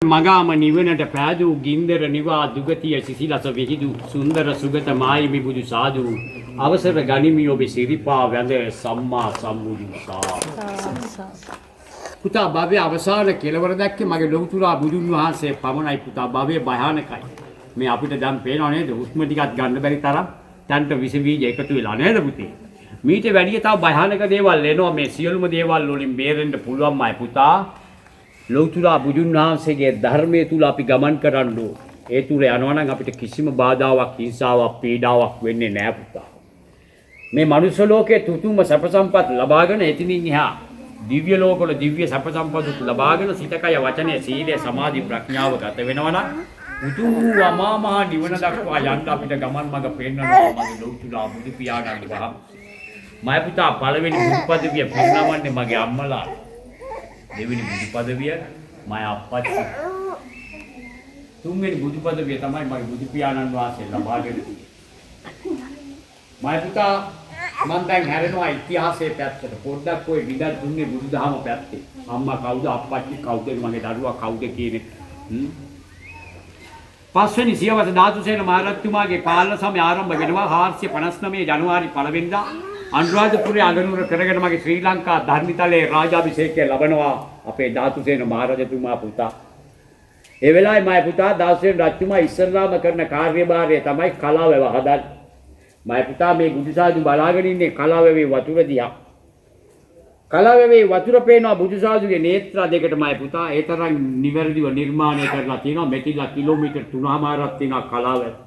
මගාම නිවනට පෑදූ ගින්දර නිවා දුගතිය සිසිලස විහිදු සුන්දර සුගත මායිමි බුදු සාදු අවසර ගනිමි ඔබ සිරිපා වැඳ සම්මා සම්බුදු සා පුතා භවයේ අවසාන කෙලවර දැක්කේ මගේ ලෞතුරා බුදුන් වහන්සේ පමණයි පුතා භවයේ භයානකයි මේ අපිට දැන් පේනව නේද හුස්ම ටිකක් ගන්න බැරි තරම් තන්ට විස බීජ එකතු වෙලා නේද පුතේ මීට වැඩිය තව භයානක දේවල් එනවා මේ සියලුම දේවල් වලින් බේරෙන්න පුළුවන්මයි පුතා ලෞතුරා බුදුන් වහන්සේගේ ධර්මයේ තුල අපි ගමන් කරන්න ඕන. ඒ තුල යනවා නම් අපිට කිසිම බාධාවක්, හිංසාවක්, පීඩාවක් වෙන්නේ නැහැ පුතා. මේ මනුෂ්‍ය ලෝකයේ තුතුම සැප සම්පත් ලබාගෙන එතනින් එහා දිව්‍ය ලෝකවල දිව්‍ය සැප සම්පත් ලබාගෙන සිතකය වචනය සීලය සමාධි ප්‍රඥාව ගත වෙනවා නම් උතුම් අමා මහ නිවන දක්වා යන්න අපිට ගමන් මඟ පෙන්වනවා මගේ ලෞතුරා බුදු පියාණන් වහන්සේ. මය පුතා පළවෙනි බුදු පදවිය පෙන්වන්නේ මගේ අම්මලා. දෙවෙනි බුදු පදවිය මගේ අප්පච්චි. තුන්වෙනි බුදු පදවිය තමයි මගේ බුදු පියාණන් වහන්සේ ලබාගෙන තියෙන්නේ. මගේ පුතා මම දැන් හැරෙනවා ඉතිහාසයේ පැත්තට. පොඩ්ඩක් ඔය විදක් දුන්නේ බුදුදහම පැත්තේ. අම්මා කවුද අප්පච්චි කවුද මගේ දරුවා කවුද කියන්නේ. පස්වෙනි සියවස ධාතුසේන මහරජතුමාගේ පාලන සමය ආරම්භ වෙනවා 459 ජනවාරි 1 වෙනිදා අනුරාධපුරයේ අගනුවර කරගෙන මගේ ශ්‍රී ලංකා ධර්මිතලයේ රාජාභිෂේකය ලබනවා අපේ ධාතුසේන මහරජතුමා පුතා. ඒ වෙලාවේ මගේ පුතා ධාතුසේන රජතුමා ඉස්සරලාම කරන කාර්යභාරය තමයි කලාවැව හදන්න. මගේ පුතා මේ බුදුසාදු බලාගෙන ඉන්නේ කලාවැවේ වතුර දිහා. කලාවැවේ වතුර පේනවා බුදුසාදුගේ නේත්‍ර දෙකට මගේ පුතා ඒ තරම් නිවැරදිව නිර්මාණය කරලා තියෙනවා මෙතිලා කිලෝමීටර් 3මාරක් තියෙනවා කලාවැව.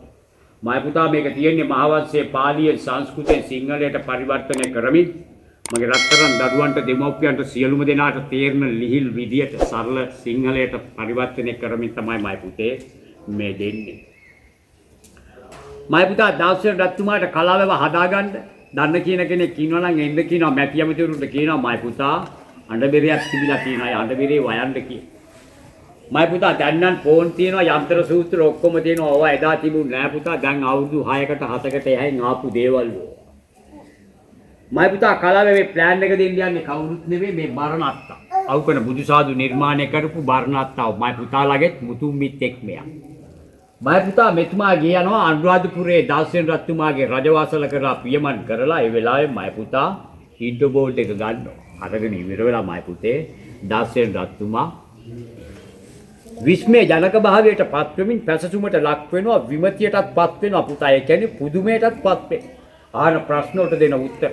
මගේ පුතා මේක තියෙන්නේ මහවංශයේ පාලිය සංස්කෘතිය සිංහලයට පරිවර්තනය කරමින් මගේ රත්තරන් දරුවන්ට දෙමව්පියන්ට සියලුම දෙනාට තේරෙන ලිහිල් විදියට සරල සිංහලයට පරිවර්තනය කරමින් තමයි මගේ පුතේ මේ දෙන්නේ. මගේ පුතා දාසර් රත්තුමාට කලාවැව හදාගන්න දන්න කියන කෙනෙක් ඉන්නවා නම් එන්න කියනවා මැටි ඇමතිවරුන්ට කියනවා මගේ පුතා අඬබෙරයක් තිබිලා තියෙනවා ඒ අඬබෙරේ වයන්න කියලා. මගේ පුතා දැන් නම් ෆෝන් තියෙනවා යන්ත්‍ර සූත්‍ර ඔක්කොම තියෙනවා ඕවා එදා තිබුණ නෑ පුතා දැන් අවුරුදු 6කට 7කට එහයින් ආපු දේවල් වල. මගේ පුතා කලාවේ ප්ලෑන් එක දෙන්න යන්නේ කවුරුත් නෙවෙයි මේ බරණත්තා. අවුකන බුදුසාදු නිර්මාණය කරපු බරණත්තා මගේ පුතා ළගෙත් මුතුන් මිත්ෙක් මෙයා. මගේ පුතා මෙතුමා ගිය යනවා අනුරාධපුරයේ දාසෙන් රත්තුමාගේ රජවාසල කරලා පියමන් කරලා ඒ වෙලාවේ මගේ පුතා හිඩ්ඩෝ බෝල්ඩ් එක ගන්නවා. අරගෙන ඉවර වෙලා මගේ පුතේ දාසෙන් රත්තුමා විස්මය ජනක භාවයට පත් වෙමින් පැසසුමට ලක් වෙනවා විමතියටත් පත් වෙනවා පුතා. ඒ කියන්නේ පුදුමයටත් පත් වෙන. ආන ප්‍රශ්න වලට දෙන උත්තර.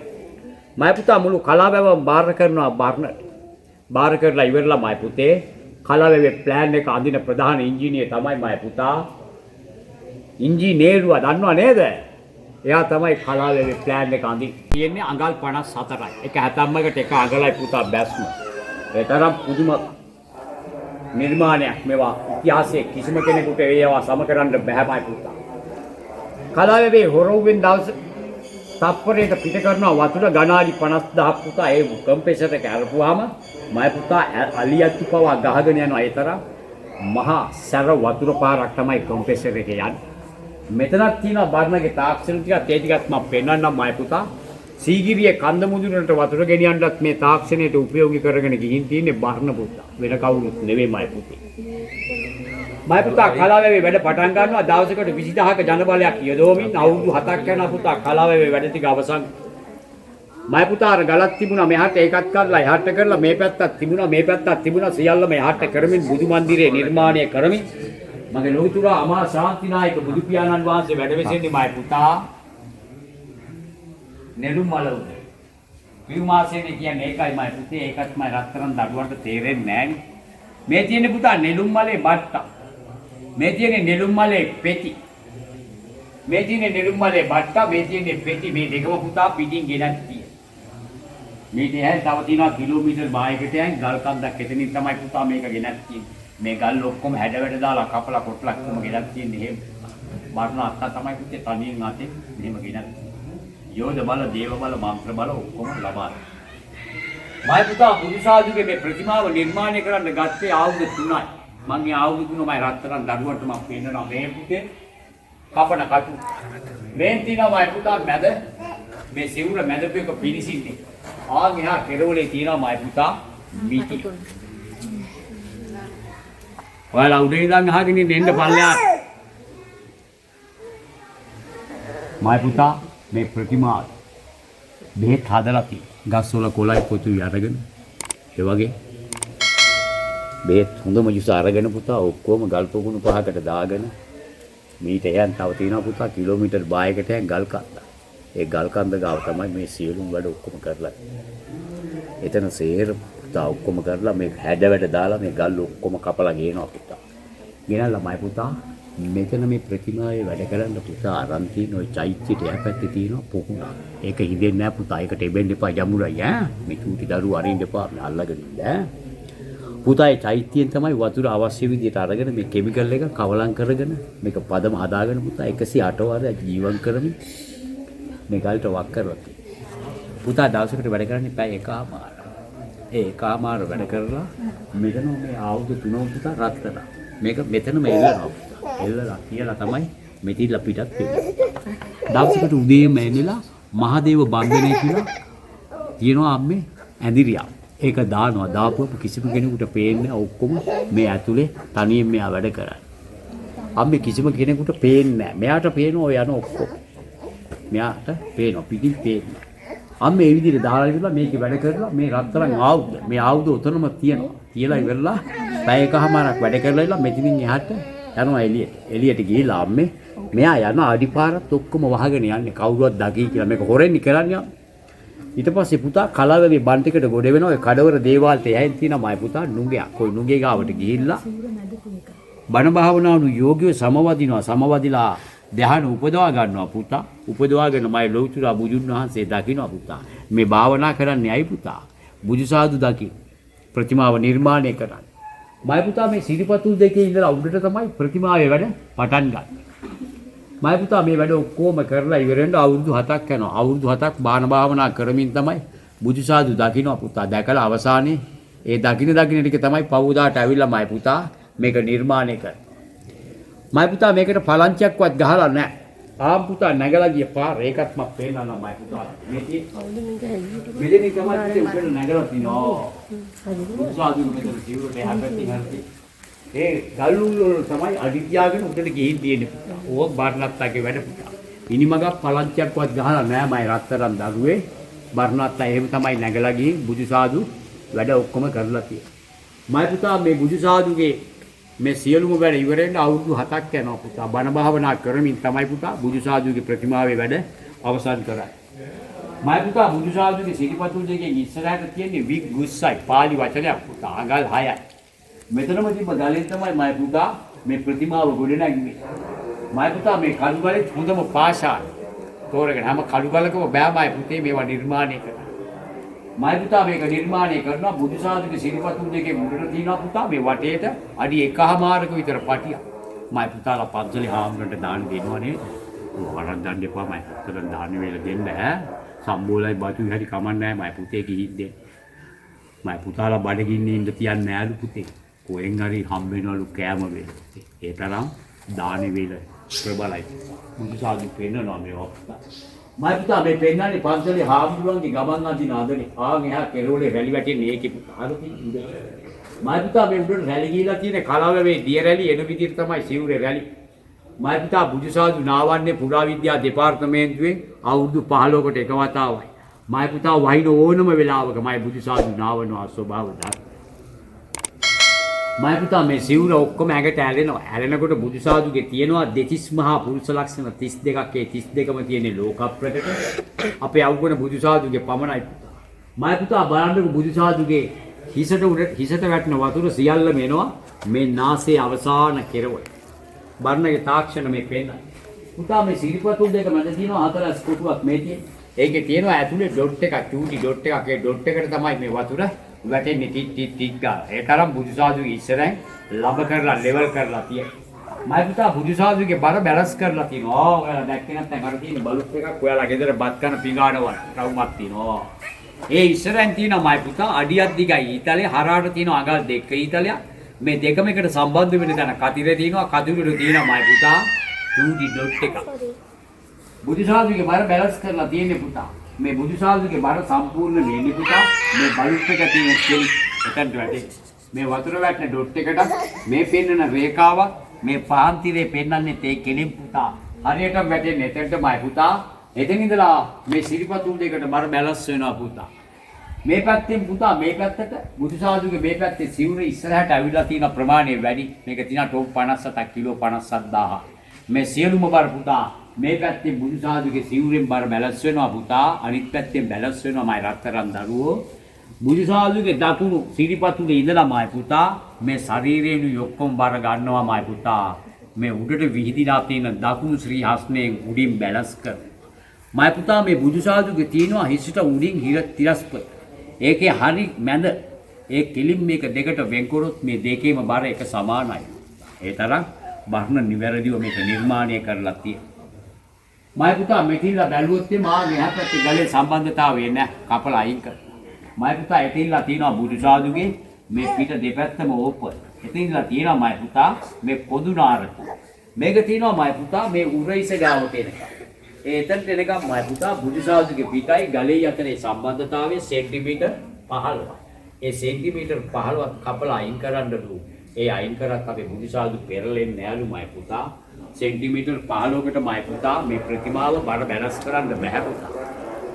මගේ පුතා මුළු කලාවැවම බාර කරනවා බර්ණට්. බාර කරලා ඉවරලා මගේ පුතේ කලාවැවේ ප්ලෑන් එක අඳින ප්‍රධාන ඉංජිනේර තමයි මගේ පුතා. ඉංජිනේරුවා දන්නව නේද? එයා තමයි කලාවැවේ ප්ලෑන් එක අඳින්නේ. තියෙන්නේ අඟල් 54යි. එක 70කට එක අඟලයි පුතා බැස්ම. ඒ තරම් පුදුම නිර්මාණයක් මේවා ඉතිහාසයේ කිසිම කෙනෙකුට ඒවා සම කරන්න බෑ පුතා. කලාවැවේ හොරවුවෙන් දවස් තප්පරයකට පිට කරනවා වතුර ගණාලි 50000 පුතා. ඒ කම්ප්‍රෙසර් එක අරපුවාම මගේ පුතා අලියත්තු පවා ගහගෙන යනවා. ඒ තරම් මහා සැර වතුර පාරක් තමයි කම්ප්‍රෙසර් එකේ යන්නේ. මෙතනක් තියෙනවා බර්ණගේ තාක්ෂණ ටිකක් ඒ ටිකත් මම පෙන්වන්නම් මගේ පුතා. සීගිරියේ කන්ද මුදුනට වතුර ගෙනියන්නත් මේ තාක්ෂණයට උපයෝගී කරගෙන ගිහින් තියෙන්නේ බර්ණ පුතා. වෙන කවුරුත් නෙවෙයි මගේ පුතේ. මගේ පුතා කලාවැවේ වැඩ පටන් ගන්නවා දවසකට 20000ක ජනබලයක් යොදවමින් අවුරුදු 7ක් යනවා පුතා කලාවැවේ වැඩ ටික අවසන්. මගේ පුතා අර ගලක් තිබුණා මෙහාට ඒකත් කරලා එහාට කරලා මේ පැත්තක් තිබුණා මේ පැත්තක් තිබුණා සියල්ලම එහාට කරමින් බුදු මන්දිරේ නිර්මාණය කරමින් මගේ ලෞතුරා අමා ශාන්තිනායක බුදු පියාණන් වහන්සේ වැඩ වෙසෙන්නේ මගේ පුතා නෙළුම් මල උද. පිරුමාසේනේ කියන්නේ ඒකයි මගේ පුතේ ඒකත් මගේ රත්තරන් දඩුවන්ට තේරෙන්නේ නෑනේ. මේ තියෙන්නේ පුතා නෙළුම් මලේ බට්ටා. මේ තියෙන්නේ නෙළුම් මලේ පෙති. මේ තියෙන්නේ නෙළුම් මලේ බට්ටා මේ තියෙන්නේ පෙති මේ දෙකම පුතා පිටින් ගෙනත් තියෙන්නේ. මේ දෙහල් තව තියෙනවා කිලෝමීටර් 5කට යන් ගල් කන්දක් එතනින් තමයි පුතා මේක ගෙනත් තියෙන්නේ. මේ ගල් ඔක්කොම හැඩ දාලා කපලා කොටලා කොහොම ගෙනත් තියෙන්නේ එහෙම. බර්ණ අත්තා තමයි පුතේ තනියෙන් ආතේ මෙහෙම ගෙනත්. යෝධ බල දේව බල මන්ත්‍ර බල ඔක්කොම ලබා. මගේ පුතා බුදුසාදුගේ මේ ප්‍රතිමාව නිර්මාණය කරන්න ගත්තේ ආයුධ 3යි. මම මේ ආයුධ 3 මම රත්තරන් දරුවන්ට මම පෙන්නනවා මේ පුතේ කපන කටු. මේ තියෙනවා මගේ පුතා මැද මේ සිවුර මැදපෙක පිරිසින්නේ. ආන් එහා කෙරවලේ තියෙනවා මගේ පුතා මිටි. ඔයාලා උඩින් ඉඳන් අහගෙන ඉන්න එන්න පල්ලෙහාට. මයි පුතා මේ ප්‍රතිමා බෙහෙත් හදලා තියෙනවා. ගස්වල කොළයි පොතුයි අරගෙන ඒ වගේ බෙහෙත් හොඳම ජුස අරගෙන පුතා ඔක්කොම ගල් පොකුණු 5කට දාගෙන මීට එයන් තව තියෙනවා පුතා කිලෝමීටර් 5කට යන ගල් කන්ද. ඒ ගල් කන්ද ගාව තමයි මේ සියලුම වැඩ ඔක්කොම කරලා. එතන සේර පුතා ඔක්කොම කරලා මේ හැඩ වැඩ දාලා මේ ගල් ඔක්කොම කපලා ගේනවා පුතා. ගෙනල්ලා මයි පුතා මෙතන මේ ප්‍රතිමාවේ වැඩ කරන්න පුතා අරන් තියෙන ওই චෛත්‍යයට යහපැත්තේ තියෙනවා පොකුණක්. ඒක හිදෙන්නේ නැහැ පුතා. ඒකට එබෙන්න එපා යමුරයි ඈ. මේ චූටි දරුවෝ අරින්න එපා. මේ අල්ලගෙන ඉන්න ඈ. පුතා ඒ චෛත්‍යයෙන් තමයි වතුර අවශ්‍ය විදියට අරගෙන මේ කිමිකල් එක කවලම් කරගෙන මේක පදම හදාගෙන පුතා 108 වාර ජීවත් කරමින් මේ ගල්ට වක් කරලා තියෙනවා. පුතා දවසකට වැඩ කරන්නේ පැය එකමාර. ඒ එකමාර වැඩ කරලා මෙතන මේ ආයුධ තුනම පුතා රත් කරලා. මේක මෙතනම එල්ලනවා. එල්ලලා කියලා තමයි මෙතිල්ල පිටත් වෙන්නේ. දවසකට උදේම එන්නලා මහදේව බන්ධනය කියලා තියෙනවා අම්මේ ඇඳිරියා. ඒක දානවා දාපුවම කිසිම කෙනෙකුට පේන්නේ ඔක්කොම මේ ඇතුලේ තනියෙන් මෙයා වැඩ කරන්නේ. අම්මේ කිසිම කෙනෙකුට පේන්නේ නැහැ. මෙයාට පේනවා ඔය යන ඔක්කොම. මෙයාට පේනවා පිටින් පේන්නේ. අම්මේ මේ විදිහට දාලා ඉවරලා මේකේ වැඩ කරලා මේ රත්තරන් ආයුධ මේ ආයුධ උතනම තියෙනවා. තියලා ඉවරලා පැය එකමාරක් වැඩ කරලා ඉවරලා මෙතනින් එහාට යනවා එළියට. එළියට ගිහිල්ලා අම්මේ මෙයා යන අඩිපාරත් ඔක්කොම වහගෙන යන්නේ කවුරුවත් දකී කියලා මේක හොරෙන් කරන්නේ. ඊට පස්සේ පුතා කලාවේ බන් ටිකට ගොඩ වෙනවා. ඒ කඩවර දේවාලට යහින් තියෙනවා මයි පුතා නුගයක්. කොයි නුගේ ගාවට ගිහිල්ලා බණ භාවනාවු යෝගියෝ සමවදිනවා. සමවදිලා ධ්‍යාන උපදවා ගන්නවා පුතා. උපදවාගෙන මයි ලෞතර බුදුන් වහන්සේ දකින්නවා පුතා. මේ භාවනා කරන්නේ අයි පුතා. බුදුසාදු දකින්න. ප්‍රතිමාව නිර්මාණය කරන්න. මයි පුතා මේ සිරිපතුල් දෙකේ ඉඳලා උඩට තමයි ප්‍රතිමාවේ වැඩ පටන් ගන්න. මයි පුතා මේ වැඩ ඔක්කොම කරලා ඉවරෙන්න අවුරුදු 7ක් යනවා. අවුරුදු 7ක් බාන භාවනා කරමින් තමයි බුදුසාදු දකින්න පුතා. දැකලා අවසානයේ ඒ දකින්න ටික තමයි පවුදාට ඇවිල්ලා මයි පුතා මේක නිර්මාණය කරන්නේ. මයි පුතා මේකට පලංචියක්වත් ගහලා නැහැ. ආම් පුතා නැගලා ගිය පාර ඒකත් මම පේනවා මයි පුතා. මේකේ මෙතන තමයි උඩට නැගලා තිනවා. බුදුසාදු මෙතන සිවුරට හැපෙtti හරි. ඒ ගල්ලුල් වල තමයි අඩි තියාගෙන උඩට ගිහින් තියෙන්නේ. ඕක බර්ණත්තාගේ වැඩ පුතා. ඉනිමගක් පලංචියක්වත් ගහලා නැහැ මයි රත්තරන් දරුවේ. බර්ණත්තා එහෙම තමයි නැගලා ගිහින් බුදුසාදු වැඩ ඔක්කොම කරලා තියෙන්නේ. මයි පුතා මේ බුදුසාදුගේ මේ සියලුම වැඩ ඉවරෙන්න අවුරුදු 7ක් යනවා පුතා. බණ භාවනා කරමින් තමයි පුතා බුදුසාදුගේ ප්‍රතිමාවේ වැඩ අවසන් කරන්නේ. මයි පුතා බුදුසාදුගේ සිරිපතුල් දෙකෙන් ඉස්සරහට තියෙන්නේ විග්ගුස්සයි පාලි වචනයක් පුතා. අඟල් 6යි. මෙතනම තිබ්බ ගලෙන් තමයි මයි පුතා මේ ප්‍රතිමාව ගොඩනැගුවේ. මයි පුතා මේ කළු ගලේ හොඳම පාෂාණ. තෝරගෙන හැම කළු ගලකම බෑ මයි පුතේ මේවා නිර්මාණය කරන්න. මයි පුතා මේක නිර්මාණය කරනවා බුදුසාදුගේ සිරිපතුල් දෙකේ මුඩට තියනවා පුතා මේ වටේට අඩි 1.5ක විතර පටියක්. මයි පුතාලා පන්සලේ හාමුදුරන්ට දාන දෙනවනේ. වරක් දාන්න එපා මයි පුතට දාන වේල දෙන්න ඈ. සම්බෝලයි බතුයි හරි කමන්නේ නැහැ මයි පුතේ කිහින් දෙන්න. මයි පුතාලා බඩගින්නේ ඉඳ තියන්නේ නෑලු පුතේ. කොහෙන් හරි හම්බ වෙනවලු කෑම වේල පුතේ. ඒ තරම් දාන වේල ප්‍රබලයි. බුදුසාදු පෙන්නනවා මේවා. මයි පුතා මේ පෙන්නන්නේ පන්සලේ හාමුදුරන්ගේ ගමන් අදින ආදනේ. ආන් එහා කෙරෝලේ රැලි වැටෙන්නේ ඒකේ පුතා. අර තියෙන්නේ. මයි පුතා මේ උඩට රැලි ගිහිලා තියෙන කලාවේ දිය රැලි එන විදිහට තමයි සිවුරේ රැලි. මයි පුතා බුදුසාදු නාවන්නේ පුරාවිද්‍යා දෙපාර්තමේන්තුවේ අවුරුදු 15කට එක වතාවයි. මයි පුතා වහින ඕනම වෙලාවක මයි බුදුසාදු නාවනවා ස්වභාව ධර්ම. මයි පුතා මේ සිවුර ඔක්කොම ඇඟට ඇලෙනවා. ඇලෙනකොට බුදුසාදුගේ තියෙනවා දෙතිස් මහා පුරුෂ ලක්ෂණ 32ක්. ඒ 32ම තියෙන්නේ ලෝක ප්‍රකට. අපේ අවුගුණ බුදුසාදුගේ පමණයි පුතා. මයි පුතා බලන්නකො බුදුසාදුගේ හිසට වැටෙන වතුර සියල්ලම එනවා මේ නාසයේ අවසාන කෙරවල. බර්ණගේ තාක්ෂණ මේ පේනයි. පුතා මේ සිරිපතුල් දෙක මැද තියෙනවා හතරස් කොටුවක් මේ තියෙන්නේ. ඒකේ තියෙනවා ඇතුලේ ඩොට් එකක් චූටි ඩොට් එකක්. ඒ ඩොට් එකට තමයි මේ වතුර වැටෙන්නේ ටික් ගාලා. ඒ තරම් බුදුසාදුගේ ඉස්සරහින් ලබ කරලා ලෙවල් කරලා තියෙනවා. මයි පුතා බුදුසාදුගේ බර බැලන්ස් කරලා තියෙනවා. ඔයාලා දැක්කේ නැත්නම් අර තියෙන බලුප් එකක් ඔයාලා ගෙදර බත් කන පිඟානවල රවුමක් තියෙනවා. ඒ ඉස්සරහින් තියෙනවා මයි පුතා අඩියක් දිගයි. ඊතලේ හරහාට තියෙනවා අඟල් දෙක ඊතලයක්. මේ දෙකම එකට සම්බන්ධ වෙන තැන කතිරේ තියෙනවා. කතිරේ තියෙනවා මයි පුතා චූටි ඩොට් එකක්. බුදුසාදුගේ බර බැලන්ස් කරලා තියෙන්නේ පුතා. මේ බුදුසාදුගේ බර සම්පූර්ණ නෙන්නේ පුතා. මේ බලුප් එක තියෙන කෙලි එතනට වැටේ. මේ වතුර වැටෙන ඩොට් එකට මේ පෙන්නන රේඛාව මේ පහන් තිරේ පෙන්නන්නේ තේ කෙලින් පුතා. හරියට වැටෙන්නේ එතනටමයි පුතා. එතන ඉඳලා මේ සිරිපතුල් දෙකට බර බැලන්ස් වෙනවා පුතා. මේ පැත්තෙන් පුතා මේ පැත්තට බුදුසාදුගේ මේ පැත්තේ සිවුර ඉස්සරහට ඇවිල්ලා තියෙන ප්‍රමාණය වැඩි. මේක තියෙන ටොප් 57ක් කිලෝ 57000. මේ සියලුම බර පුතා මේ පැත්තේ බුදුසාදුගේ සිවුරෙන් බර බැලන්ස් වෙනවා පුතා. අනිත් පැත්තෙන් බැලන්ස් වෙනවා මයි රත්තරන් දරුවෝ. බුදුසාදුගේ දකුණු සිරිපතුලේ ඉඳලාමයි පුතා මේ ශරීරයෙන් ඔක්කොම බර ගන්නවාමයි පුතා. මේ උඩට විහිදිලා තියෙන දකුණු ශ්‍රී හස්තයෙන් උඩින් බැලන්ස් කර. මයි පුතා මේ බුදුසාදුගේ තියෙනවා හිසට උඩින් තිරස්පත. ඒකේ හරි මැද ඒ කෙලින් මේක දෙකට වෙන්කොරොත් මේ දෙකේම බර එක සමානයි. ඒ තරම් බර්ණ නිවැරදිව මේක නිර්මාණය කරලා තියෙනවා. මයි පුතා මෙතිලා බැලුවොත් මා මෙහා පැත්තේ ගලේ සම්බන්ධතාවය නැහැ කපලා අයින් කරලා. මයි පුතා එතින්ලා තියෙනවා බුදුසාදුගේ මේ පිට දෙපැත්තම ඕපන්. එතින්ලා තියෙනවා මයි පුතා මේ පොදු නාරක. මේක තියෙනවා මයි පුතා මේ උරයිස ගාවට එනකම්. එතනට එනකම් මයි පුතා බුදුසාදුගේ පිටයි ගලේ අතරේ සම්බන්ධතාවය සෙන්ටිමීටර් 15යි. ඒ සෙන්ටිමීටර් 15ක් කපලා අයින් කරන්න දු. ඒ අයින් කරත් අපේ බුදුසාදු පෙරලෙන්නේ නෑලු මයි පුතා. සෙන්ටිමීටර් 15කට මයි පුතා මේ ප්‍රතිමාව බර බැලන්ස් කරන්න බෑ පුතා.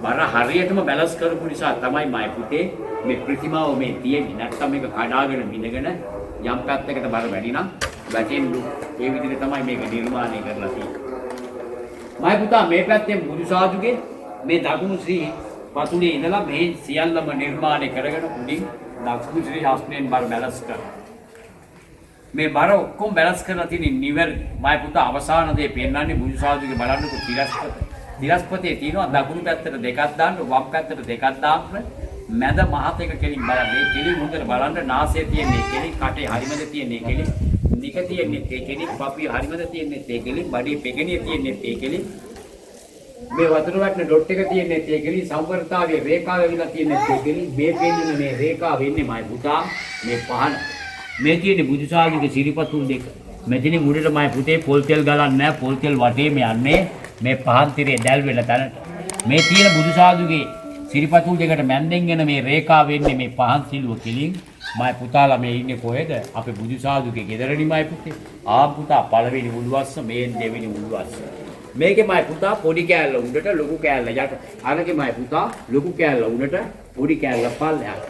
බර හරියටම බැලන්ස් කරපු නිසා තමයි මයි පුතේ මේ ප්‍රතිමාව මේ තියෙන්නේ. නැත්නම් මේක කඩාගෙන බිඳගෙන යම් පැත්තකට බර වැඩි නම් වැටෙන්නු. ඒ විදිහට තමයි මේක නිර්මාණය කරලා තියෙන්නේ. මයි පුතා මේ පැත්තෙන් බුදුසාදුගේ මේ දකුණු ශ්‍රී පතුලේ ඉඳලා මේ සියල්ලම නිර්මාණය කරගෙන උඩින් දකුණු ශ්‍රී හස්තයෙන් බර බැලන්ස් කරනවා. මේ බර ඔක්කොම බැලන්ස් කරලා තියෙන නිවැරදි මයි පුතා අවසාන දේ පෙන්වන්නේ බුදුසාදුගේ බලන්නකො තිරස්පත. තිරස්පතේ තියෙනවා දකුණු පැත්තට දෙකක් දාන්න වම් පැත්තට දෙකක් දාන්න මැද මහත එක කෙලින් බලන්න. මේ කෙලින් හොඳට බලන්න නාසය තියෙන්නේ කෙලින් කටේ හරිමද තියෙන්නේ කෙලින් නික තියෙන්නේ ඒ කෙලින් පපුවේ හරිමද තියෙන්නේ ඒ කෙලින් බඩේ පෙගණිය තියෙන්නේ ඒ කෙලින් මේ වතුර වටන ඩොට් එක තියෙන්නේ ඒ කෙලින් සම්පර්තාවයේ රේඛාව වෙලා තියෙන්නේ ඒ කෙලින් මේ පෙන්නන මේ රේඛාව වෙන්නේ මයි පුතා මේ පහන මේ තියෙන්නේ බුදුසාදුගේ සිරිපතුල් දෙක. මෙතනින් උඩට මයි පුතේ පොල් තෙල් ගලන්නේ නැහැ. පොල් තෙල් වටේම යන්නේ මේ පහන් තිරේ දැල් වෙන තැනට. මේ තියෙන බුදුසාදුගේ සිරිපතුල් දෙකට මැන්දෙන් එන මේ රේඛාව වෙන්නේ මේ පහන් සිලුව කෙලින්. මයි පුතාලා මේ ඉන්නේ කොහෙද? අපේ බුදුසාදුගේ ගෙදරනි මයි පුතේ. පුතා පළවෙනි මුළුවස්ස මේ දෙවෙනි මුළුවස්ස. මේකේ මයි පුතා පොඩි කෑල්ල උඩට ලොකු කෑල්ල යට. අරගේ මයි පුතා ලොකු කෑල්ල උඩට පොඩි කෑල්ල පල්ලයට.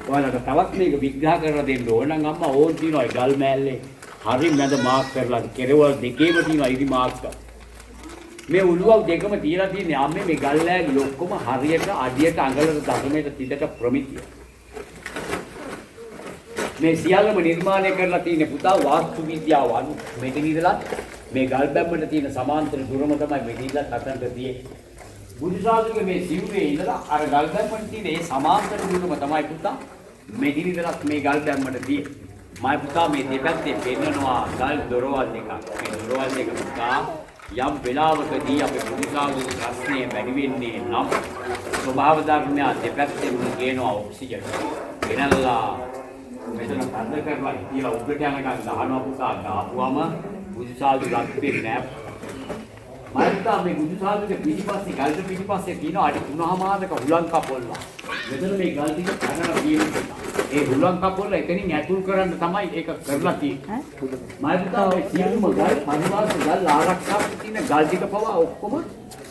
ඔයාලට තවත් මේක විග්‍රහ කරලා දෙන්න ඕන නම් අම්මා ඕන් තියනවා ගල් මෑල්ලේ. හරි මැද මාක් කරලා කෙරවල් දෙකේම තියෙනවා ඉරි මාක්. මේ උළුව දෙකම තියලා තියෙන්නේ අම්මේ මේ ගල් ලෑගි ඔක්කොම හරියට අඩියට අඟලට දශමයට තිදට ප්‍රමිතිය. මේ සියල්ලම නිර්මාණය කරලා තියෙන පුතා වාස්තු විද්‍යාව අනුව මෙතන ඉඳලා මේ ගල් බැම්මට තියෙන සමාන්තර දුරම තමයි මෙතනilla අතන්ට තියෙන්නේ. බුදුසාදුගේ මේ සිවුරේ ඉඳලා අර ගල් බැම්මට තියෙන ඒ සමාන්තර දුරම තමයි පුතා මෙතන ඉඳලා මේ ගල් බැම්මට තියෙන්නේ. මයි පුතා මේ දෙපැත්තේ පෙන්නනවා ගල් දොරවල් දෙකක්. මේ දොරවල් දෙක පුතා යම් වෙලාවකදී අපේ බුදුසාදුගේ ප්‍රශ්නේ වැඩි වෙන්නේ නම් ස්වභාව ධර්මය දෙපැත්තෙම ගේනවා ඔක්සිජන්. ගෙනල්ලා මෙතන බඳ කරලා කියලා උඩට යනකම් ගහනවා පුතා. ගහපුවම බුදුසාදු රත්නේ නෑ. මම පුතා මේ බුදුසාදුගේ පිටිපස්සේ ගල්ද පිටිපස්සේ තියෙන අඩි 3මාරක හුලං කපොල්ලා. මෙතන මේ ගල් ටික පැනලා තියෙනවා. ඒ හුලං කපොල්ලා එතනින් ඇතුල් කරන්න තමයි ඒක කරලා තියෙන්නේ. මම පුතා මේ සියලුම ගල් පරිවාස ගල් ආරක්ෂා තියෙන ගල් ටික පවා ඔක්කොම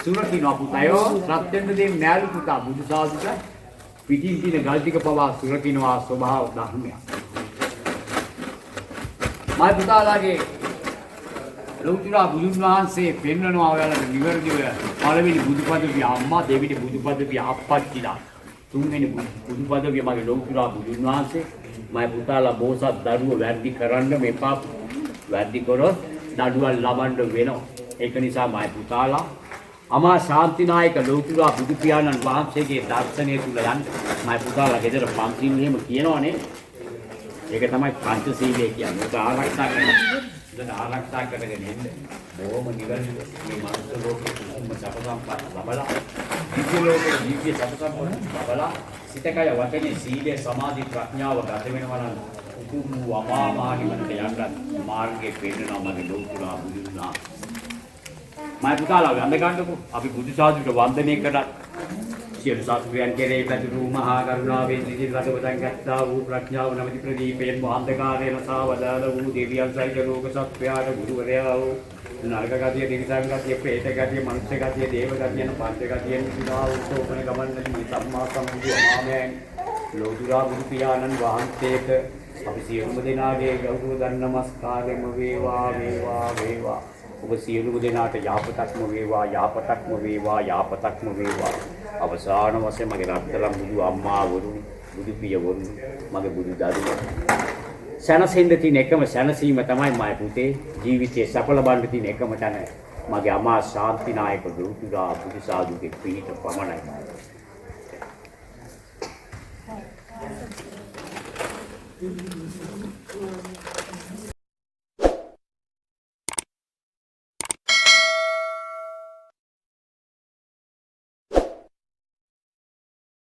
සුරකින්නවා පුතා. ඒක රත් වෙන්න දෙන්නේ නෑලු පුතා බුදුසාදුගේ පිටින් තියෙන ගල් ටික පවා සුරකින්නවා ස්වභාව ධර්මයක්. මයි පුතාලාගේ ලෞතුරා බුදුන් වහන්සේ පෙන්වනවා ඔයාලට නිවැරදිව පළවෙනි බුදුපදවිය අම්මා දෙවෙනි බුදුපදවිය අප්පච්චිලා තුන්වෙනි බුදුපදවිය මගේ ලෞතුරා බුදුන් වහන්සේ මයි පුතාලා බෝසත් දරුව වැඩි කරන්න මෙපා වැඩි කරොත් දඩුවල් ලබන්න වෙනවා. ඒක නිසා මයි පුතාලා අමා ශාන්තිනායක ලෞතුරා බුදු පියාණන් වහන්සේගේ දර්ශනය තුල යන්න මයි පුතාලා ගෙදර පන්තින් එහෙම කියනවනේ. ඒක තමයි පංචශීලය කියන්නේ. ඒක ආරක්ෂා කරනවා. දැන් ආරක්ෂා කරගෙන ඉන්න බොහොම නිවැරදිව මේ මනුස්ස ලෝකේ උම්ම සප සම්පත් ලබලා දිව්‍ය ලෝකේ දිව්‍ය සප සම්පත් ලබලා සිතකය වචනේ සීලය සමාධි ප්‍රඥාව ගත වෙනවා නම් උතුම් වූ අමාමහා නිවනට යන්න මාර්ගයේ පෙන්නනවා මගේ ලෝකුරා බුදුනා. මම පුතාලා වන්ද ගන්නකො අපි බුදුසාදුට වන්දනය කරලා සියලු සත්වයන් කෙරෙහි පැතුරු මහා කරුණාවෙන් සිසිල් රස වදන් ගත්තා වූ ප්‍රඥාව නැමැති ප්‍රදීපයෙන් වහන්දකාරයෙන් සාවදාන වූ දෙවියන් සහිත ලෝක සත්වයාට ගුරුවරයා වූ නරක ගතිය, තිරිසන් ගතිය, ප්‍රේත ගතිය, මනුෂ්‍ය ගතිය, දේව ගතිය යන පංච ගතියෙන් විසිනා වූ සෝපන ගමන්වලදී මේ සම්මා සම්බුදු අමාමයන් ලෝතුරා බුදු පියාණන් වහන්සේට අපි සියලුම දෙනාගේ ගෞරව දන් නමස්කාරෙම වේවා වේවා වේවා. ඔබ සියලුම දෙනාට යහපතක්ම වේවා යහපතක්ම වේවා යහපතක්ම වේවා. අවසාන වශයෙන් මගේ රත්තරන් බුදු අම්මා වරුනි, බුදු පිය වරුනි, මගේ බුදු දරුවෝ සැනසෙන්න තියෙන එකම සැනසීම තමයි මගේ පුතේ ජීවිතයේ සඵල බන්න තියෙන එකම තැන මගේ අමා ශාන්තිනායක ගුරුතුරා බුදු සාදුගේ පිහිට පමණයි. Thank you.